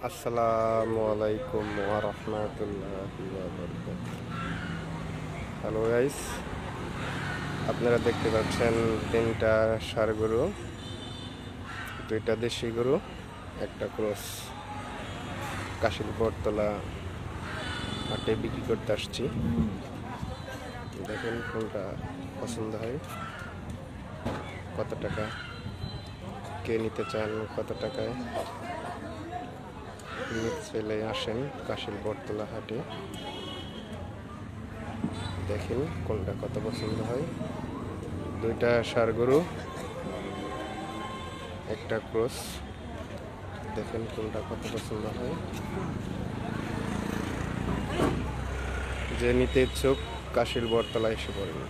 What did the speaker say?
আসসালামু আলাইকুম ওয়া রাহমাতুল্লাহি ওয়া বারাকাতুহু। হ্যালো গাইস, আপনারা দেখতে পাচ্ছেন তিনটা ষাঁড় গরু, দুইটা দেশি গরু, একটা ক্রস। কাশিল বটতলা হাটে বিক্রি করতে আসছি। দেখেন কোনটা পছন্দ হয়, কত টাকা, কে নিতে চান, কত টাকায় চলে আসেন কাশিল বটতলা হাটে। দেখেন কোনটা কত পছন্দ হয়। দুইটা ষাঁড় গরু, একটা ক্রস। দেখেন কোনটা কত পছন্দ হয়। যে নিতে ইচ্ছুক কাশিল বটতলা এসে পড়েন।